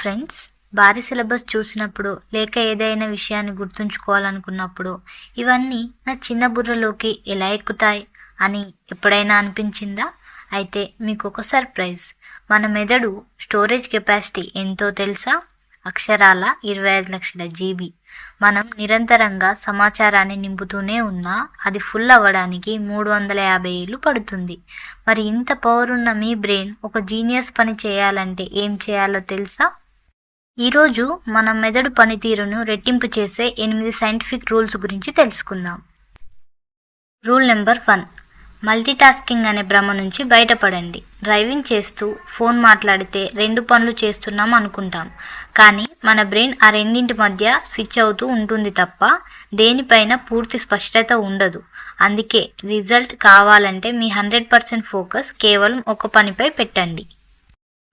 Friends, భారీ syllabus చూసినప్పుడు లేక ఏదైనా విషయాన్ని గుర్తుంచుకోవాలనుకున్నప్పుడు ఇవన్నీ నా చిన్న బుర్రలోకి ఎలా ఎక్కుతాయి అని ఎప్పుడైనా అనిపించిందా? అయితే మీకు ఒక సర్ప్రైజ్. మన మెదడు స్టోరేజ్ కెపాసిటీ ఎంతో తెలుసా? అక్షరాల 25 లక్షల జీబీ. మనం నిరంతరంగా సమాచారాన్ని నింపుతూనే ఉన్నా అది ఫుల్ అవ్వడానికి 350 ఏళ్ళు పడుతుంది. మరి ఇంత పవర్ ఉన్న మీ బ్రెయిన్ ఒక జీనియస్ పని చేయాలంటే ఏం చేయాలో తెలుసా? ఈరోజు మన మెదడు పనితీరును రెట్టింపు చేసే 8 సైంటిఫిక్ రూల్స్ గురించి తెలుసుకుందాం. రూల్ నెంబర్ 1, మల్టీటాస్కింగ్ అనే భ్రమ నుంచి బయటపడండి. డ్రైవింగ్ చేస్తూ ఫోన్ మాట్లాడితే 2 పనులు చేస్తున్నాం అనుకుంటాం, కానీ మన బ్రెయిన్ ఆ రెండింటి మధ్య స్విచ్ అవుతూ ఉంటుంది తప్ప దేనిపైన పూర్తి స్పష్టత ఉండదు. అందుకే రిజల్ట్ కావాలంటే మీ 100% ఫోకస్ కేవలం ఒక పనిపై పెట్టండి.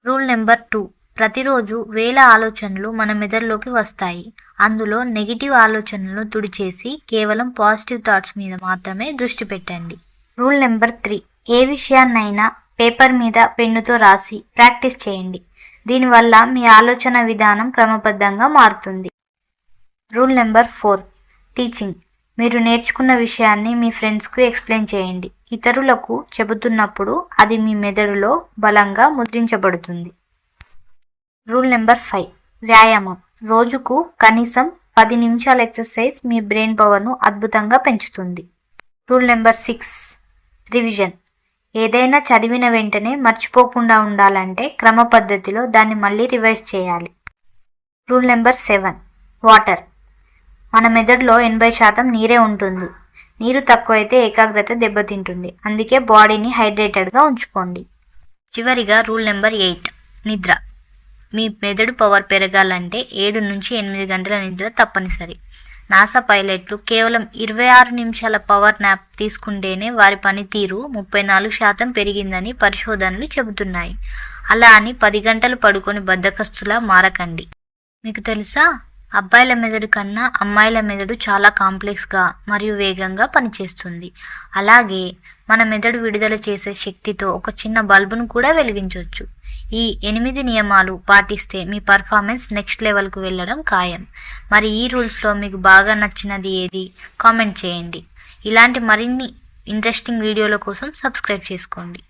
రూల్ నెంబర్ 2, ప్రతిరోజు వేల ఆలోచనలు మన మెదడులోకి వస్తాయి. అందులో నెగిటివ్ ఆలోచనలను తుడిచేసి కేవలం పాజిటివ్ థాట్స్ మీద మాత్రమే దృష్టి పెట్టండి. రూల్ నెంబర్ 3, ఏ విషయాన్నైనా పేపర్ మీద పెన్నుతో రాసి ప్రాక్టీస్ చేయండి. దీనివల్ల మీ ఆలోచన విధానం క్రమబద్ధంగా మారుతుంది. Rule number 4, teaching. మీరు నేర్చుకున్న విషయాన్ని మీ ఫ్రెండ్స్కు ఎక్స్ప్లెయిన్ చేయండి. ఇతరులకు చెబుతున్నప్పుడు అది మీ మెదడులో బలంగా ముద్రించబడుతుంది. రూల్ నెంబర్ 5, వ్యాయామం. రోజుకు కనీసం 10 నిమిషాల ఎక్సర్సైజ్ మీ బ్రెయిన్ పవర్ను అద్భుతంగా పెంచుతుంది. Rule number 6, revision. ఏదైనా చదివిన వెంటనే మర్చిపోకుండా ఉండాలంటే క్రమ పద్ధతిలో దాన్ని మళ్ళీ రివైజ్ చేయాలి. Rule number 7, water. మన మెదడులో 80% నీరే ఉంటుంది. నీరు తక్కువైతే ఏకాగ్రత దెబ్బతింటుంది. అందుకే బాడీని హైడ్రేటెడ్గా ఉంచుకోండి. చివరిగా రూల్ నెంబర్ 8, నిద్ర. మీ మెదడు పవర్ పెరగాలంటే 7 నుంచి 8 గంటల నిద్ర తప్పనిసరి. నాసా పైలట్లు కేవలం 26 నిమిషాల పవర్ న్యాప్ తీసుకుంటేనే వారి పనితీరు 34% పెరిగిందని పరిశోధనలు చెబుతున్నాయి. అలా అని 10 గంటలు పడుకొని బద్ధకస్తులా మారకండి. మీకు తెలుసా, అబ్బాయిల మెదడు కన్నా అమ్మాయిల మెదడు చాలా కాంప్లెక్స్గా మరియు వేగంగా పనిచేస్తుంది. అలాగే మన మెదడు విడుదల చేసే శక్తితో ఒక చిన్న బల్బును కూడా వెలిగించవచ్చు. ఈ 8 నియమాలు పాటిస్తే మీ పర్ఫార్మెన్స్ నెక్స్ట్ లెవెల్కు వెళ్ళడం ఖాయం. మరి ఈ రూల్స్లో మీకు బాగా నచ్చినది ఏది? కామెంట్ చేయండి. ఇలాంటి మరిన్ని ఇంట్రెస్టింగ్ వీడియోల కోసం సబ్స్క్రైబ్ చేసుకోండి.